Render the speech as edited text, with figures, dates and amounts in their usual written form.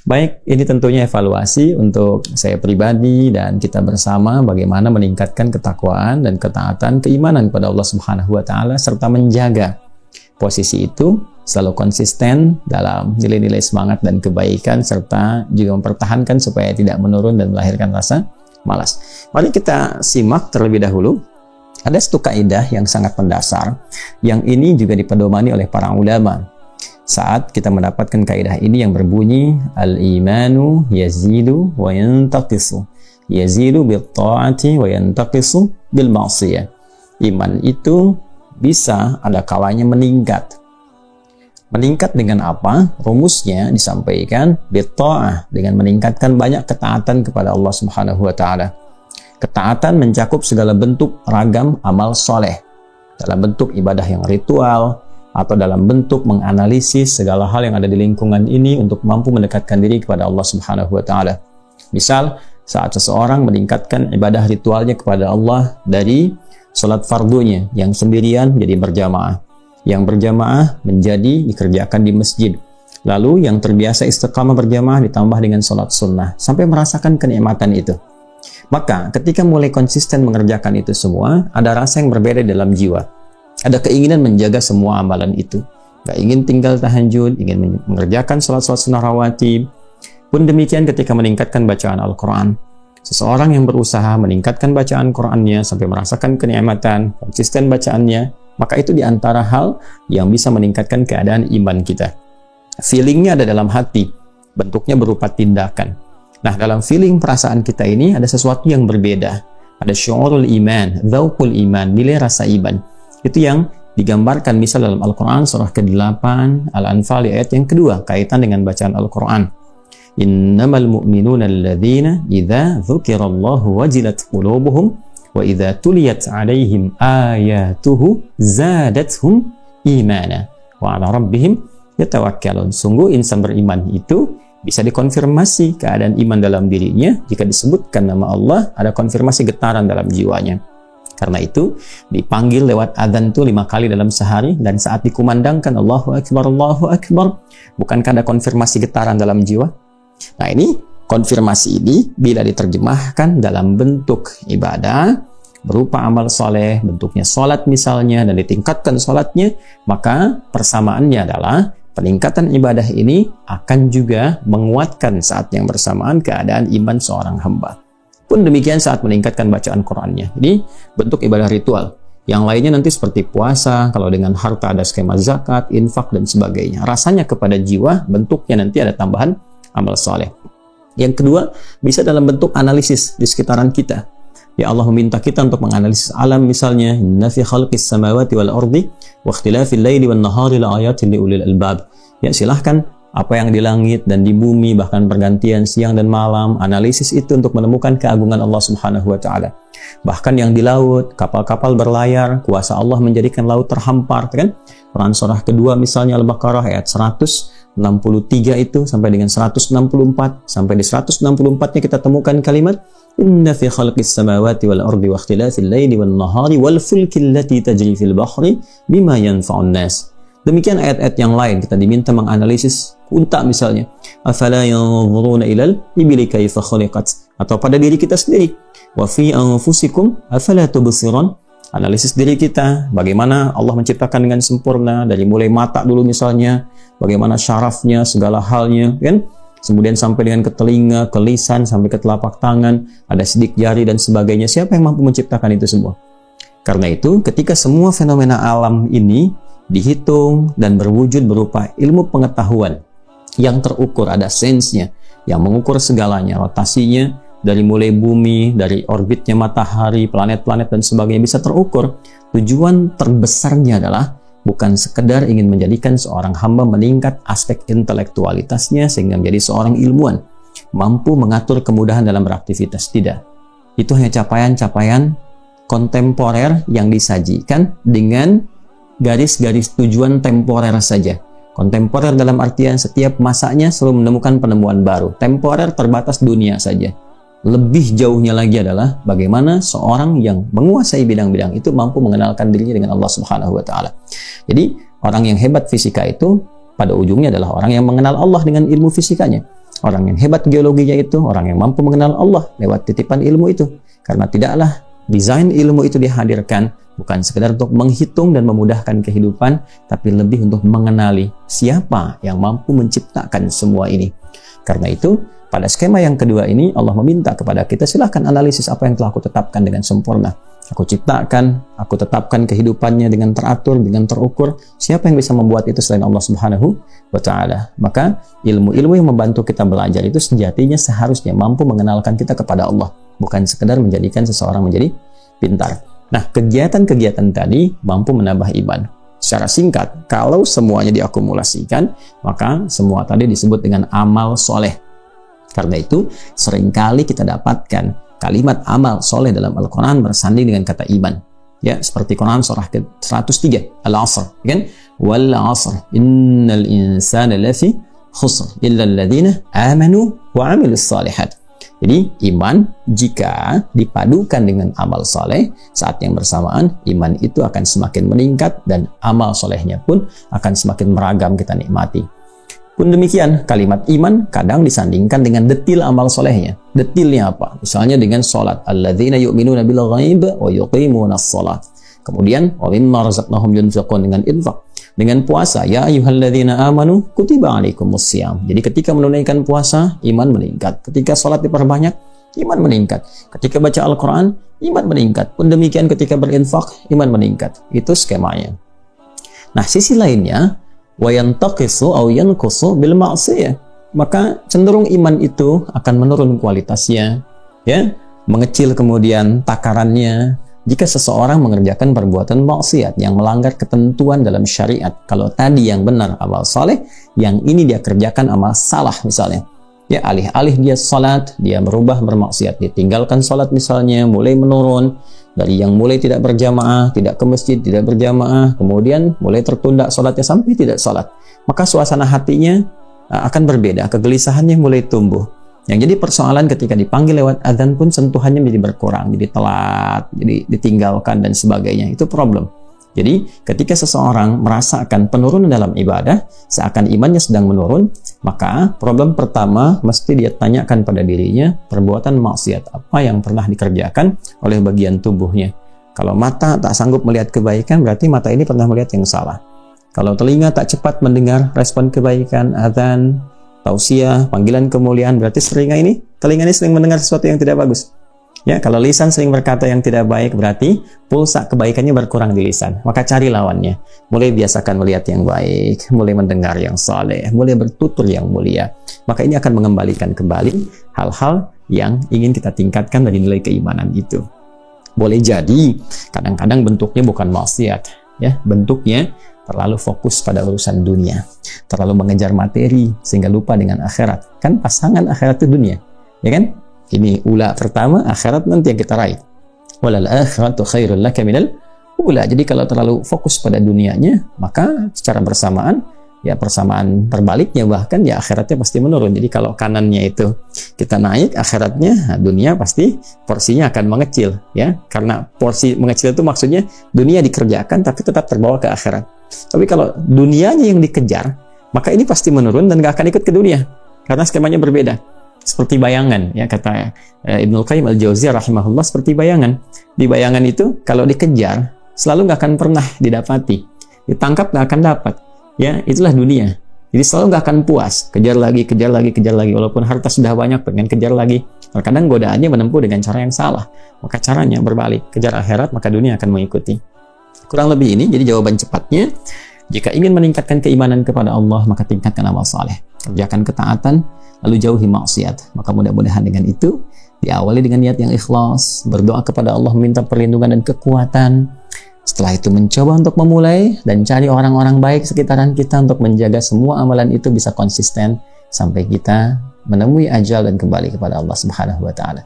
Baik, ini tentunya evaluasi untuk saya pribadi dan kita bersama bagaimana meningkatkan ketakwaan dan ketaatan keimanan kepada Allah Subhanahu wa taala serta menjaga posisi itu selalu konsisten dalam nilai-nilai semangat dan kebaikan serta juga mempertahankan supaya tidak menurun dan melahirkan rasa malas. Mari kita simak terlebih dahulu. Ada satu kaidah yang sangat mendasar yang ini juga dipedomani oleh para ulama. Saat kita mendapatkan kaidah ini yang berbunyi al-imanu yazidu wa yantaqisu. Yazidu bil ta'ati wa yantaqisu bil ma'siyah. Iman itu bisa ada kalanya meningkat. Meningkat dengan apa? Rumusnya disampaikan bil ta'ah, dengan meningkatkan banyak ketaatan kepada Allah Subhanahu wa taala. Ketaatan mencakup segala bentuk ragam amal soleh dalam bentuk ibadah yang ritual atau dalam bentuk menganalisis segala hal yang ada di lingkungan ini untuk mampu mendekatkan diri kepada Allah Subhanahu wa taala. Misal, saat seseorang meningkatkan ibadah ritualnya kepada Allah dari salat fardunya yang sendirian jadi berjamaah, yang berjamaah menjadi dikerjakan di masjid. Lalu yang terbiasa istiqamah berjamaah ditambah dengan salat sunnah sampai merasakan kenikmatan itu. Maka ketika mulai konsisten mengerjakan itu semua, ada rasa yang berbeda dalam jiwa. Ada keinginan menjaga semua amalan itu. Gak ingin tinggal tahajud, ingin mengerjakan sholat-sholat sunnah rawatib. Pun demikian ketika meningkatkan bacaan Al-Quran. Seseorang yang berusaha meningkatkan bacaan Qurannya sampai merasakan kenikmatan, konsisten bacaannya, maka itu diantara hal yang bisa meningkatkan keadaan iman kita. Feelingnya ada dalam hati, bentuknya berupa tindakan. Nah, dalam feeling perasaan kita ini ada sesuatu yang berbeda. Ada syu'urul iman, dzauqul iman, nilai rasa iman. Itu yang digambarkan misal dalam Al-Quran surah ke-8 Al-Anfal ayat yang kedua kaitan dengan bacaan Al-Quran. Innamal mu'minuna alladzina idza dzukirallahu wajilat qulubuhum wa idza tuliyat 'alaihim ayatuhu zadatuhum imana wa 'ala rabbihim yatawakkalun. Sungguh insan beriman itu bisa dikonfirmasi keadaan iman dalam dirinya jika disebutkan nama Allah, ada konfirmasi getaran dalam jiwanya. Karena itu dipanggil lewat adzan itu 5 kali dalam sehari, dan saat dikumandangkan Allahu Akbar, bukankah ada konfirmasi getaran dalam jiwa? Nah, ini konfirmasi ini bila diterjemahkan dalam bentuk ibadah berupa amal soleh, bentuknya sholat misalnya, dan ditingkatkan sholatnya, maka persamaannya adalah peningkatan ibadah ini akan juga menguatkan saat yang bersamaan keadaan iman seorang hamba. Pun demikian saat meningkatkan bacaan Qur'annya. Ini bentuk ibadah ritual. Yang lainnya nanti seperti puasa, kalau dengan harta ada skema zakat, infak, dan sebagainya. Rasanya kepada jiwa, bentuknya nanti ada tambahan amal soleh. Yang kedua, bisa dalam bentuk analisis di sekitaran kita. Ya Allah meminta kita untuk menganalisis alam misalnya. Inna fi khalqis samawati wal ardi wa ikhtilafil laili wan nahari la ayatin li ulil albab. Ya, silahkan apa yang di langit dan di bumi, bahkan pergantian siang dan malam, analisis itu untuk menemukan keagungan Allah Subhanahu wa taala. Bahkan yang di laut, kapal-kapal berlayar, kuasa Allah menjadikan laut terhampar, kan? Quran surah kedua misalnya Al-Baqarah ayat 163 itu sampai dengan 164, sampai di 164-nya kita temukan kalimat Inna fi khalqis samawati wal ardi wa ikhtilafil laili wan nahari wal fulki allati tajri fil bahri bima yanfa'un nas. Demikian ayat-ayat yang lain kita diminta menganalisis unta misalnya. Afala yanzuruna ilal ibili kaifa khuliqat, atau pada diri kita sendiri. Wa fi anfusikum afala tubsirun. Analisis diri kita, bagaimana Allah menciptakan dengan sempurna dari mulai mata dulu misalnya, bagaimana syarafnya, segala halnya, kan? Kemudian sampai dengan ke telinga, ke lisan, sampai ke telapak tangan, ada sidik jari dan sebagainya. Siapa yang mampu menciptakan itu semua? Karena itu, ketika semua fenomena alam ini dihitung dan berwujud berupa ilmu pengetahuan yang terukur, ada sensenya yang mengukur segalanya, rotasinya dari mulai bumi, dari orbitnya matahari, planet-planet dan sebagainya bisa terukur. Tujuan terbesarnya adalah bukan sekedar ingin menjadikan seorang hamba meningkat aspek intelektualitasnya sehingga menjadi seorang ilmuwan, mampu mengatur kemudahan dalam beraktivitas. Tidak. Itu hanya capaian-capaian kontemporer yang disajikan dengan garis-garis tujuan temporer saja. Kontemporer dalam artian setiap masanya selalu menemukan penemuan baru. Temporer terbatas dunia saja. Lebih jauhnya lagi adalah bagaimana seorang yang menguasai bidang-bidang itu mampu mengenalkan dirinya dengan Allah Subhanahu wa taala. Jadi, orang yang hebat fisika itu pada ujungnya adalah orang yang mengenal Allah dengan ilmu fisikanya. Orang yang hebat geologinya itu orang yang mampu mengenal Allah lewat titipan ilmu itu. Karena tidaklah desain ilmu itu dihadirkan bukan sekedar untuk menghitung dan memudahkan kehidupan, tapi lebih untuk mengenali siapa yang mampu menciptakan semua ini. Karena itu, pada skema yang kedua ini, Allah meminta kepada kita, silahkan analisis apa yang telah aku tetapkan dengan sempurna. Aku ciptakan, aku tetapkan kehidupannya dengan teratur, dengan terukur. Siapa yang bisa membuat itu selain Allah Subhanahu wa Ta'ala? Maka ilmu-ilmu yang membantu kita belajar itu sejatinya seharusnya mampu mengenalkan kita kepada Allah, bukan sekedar menjadikan seseorang menjadi pintar. Nah, kegiatan-kegiatan tadi mampu menambah iman. Secara singkat, kalau semuanya diakumulasikan, maka semua tadi disebut dengan amal soleh. Karena itu, seringkali kita dapatkan kalimat amal soleh dalam Al-Quran bersanding dengan kata iman. Ya, seperti Quran surah ke-103, Al-Asr, kan? Wal 'asr, innal insana lafi khusr, illa alladhina amanu wa 'amilus shalihat. Jadi, iman jika dipadukan dengan amal soleh, saat yang bersamaan, iman itu akan semakin meningkat dan amal solehnya pun akan semakin meragam kita nikmati. Pun demikian, kalimat iman kadang disandingkan dengan detil amal solehnya. Detilnya apa? Misalnya dengan sholat. Alladzina yu'minuna bil ghaib wa yuqimuna sholat. Kemudian, wa mimma razaqnahum yunfiqun, dengan infak. Dengan puasa, ya ayyuhalladzina amanu kutiba alaikumussyam. Jadi ketika menunaikan puasa, iman meningkat. Ketika sholat diperbanyak, iman meningkat. Ketika baca Al-Quran, iman meningkat. Pun demikian ketika berinfak, iman meningkat. Itu skemanya. Nah, sisi lainnya, wa yantaqisu aw yanqusu bil ma'siyah, maka cenderung iman itu akan menurun kualitasnya, ya, mengecil kemudian takarannya jika seseorang mengerjakan perbuatan maksiat yang melanggar ketentuan dalam syariat. Kalau tadi yang benar amal saleh, yang ini dia kerjakan amal salah misalnya. Ya, alih-alih dia salat, dia berubah bermaksiat, ditinggalkan salat misalnya, mulai menurun. Dari yang mulai tidak berjamaah, tidak ke masjid, tidak berjamaah, kemudian mulai tertunda sholatnya sampai tidak sholat. Maka suasana hatinya akan berbeda, kegelisahannya mulai tumbuh. Yang jadi persoalan ketika dipanggil lewat adzan pun sentuhannya menjadi berkurang, jadi telat, jadi ditinggalkan dan sebagainya. Itu problem. Jadi ketika seseorang merasakan penurunan dalam ibadah, seakan imannya sedang menurun, maka problem pertama mesti dia tanyakan pada dirinya, perbuatan maksiat apa yang pernah dikerjakan oleh bagian tubuhnya. Kalau mata tak sanggup melihat kebaikan, berarti mata ini pernah melihat yang salah. Kalau telinga tak cepat mendengar respon kebaikan, adzan, tausiah, panggilan kemuliaan, berarti telinga ini sering mendengar sesuatu yang tidak bagus. Ya, kalau lisan sering berkata yang tidak baik, berarti pulsa kebaikannya berkurang di lisan. Maka cari lawannya. Mulai biasakan melihat yang baik, mulai mendengar yang saleh, mulai bertutur yang mulia. Maka ini akan mengembalikan kembali hal-hal yang ingin kita tingkatkan dari nilai keimanan itu. Boleh jadi kadang-kadang bentuknya bukan maksiat, ya, bentuknya terlalu fokus pada urusan dunia, terlalu mengejar materi sehingga lupa dengan akhirat. Kan pasangan akhirat itu dunia, ya kan? Ini ula pertama, akhirat nanti yang kita raih. Walal akhiratu khairul laka minal ula. Jadi kalau terlalu fokus pada dunianya, maka secara bersamaan, ya persamaan terbaliknya bahkan ya akhiratnya pasti menurun. Jadi kalau kanannya itu kita naik, akhiratnya, dunia pasti porsinya akan mengecil, ya. Karena porsi mengecil itu maksudnya dunia dikerjakan tapi tetap terbawa ke akhirat. Tapi kalau dunianya yang dikejar, maka ini pasti menurun dan gak akan ikut ke dunia. Karena skemanya berbeda. Seperti bayangan, ya, kata Ibnul Qayyim Al-Jauziyah rahimahullah, seperti bayangan. Di bayangan itu kalau dikejar selalu nggak akan pernah didapati, ditangkap nggak akan dapat, ya, itulah dunia. Jadi selalu nggak akan puas, kejar lagi, walaupun harta sudah banyak pengen kejar lagi. Terkadang godaannya menempuh dengan cara yang salah, maka caranya berbalik, kejar akhirat maka dunia akan mengikuti. Kurang lebih ini jadi jawaban cepatnya. Jika ingin meningkatkan keimanan kepada Allah, maka tingkatkan amal saleh, kerjakan ketaatan, lalu jauhi maksiat. Maka mudah-mudahan dengan itu diawali dengan niat yang ikhlas, berdoa kepada Allah meminta perlindungan dan kekuatan. Setelah itu mencoba untuk memulai dan cari orang-orang baik sekitaran kita untuk menjaga semua amalan itu bisa konsisten sampai kita menemui ajal dan kembali kepada Allah Subhanahu wa taala.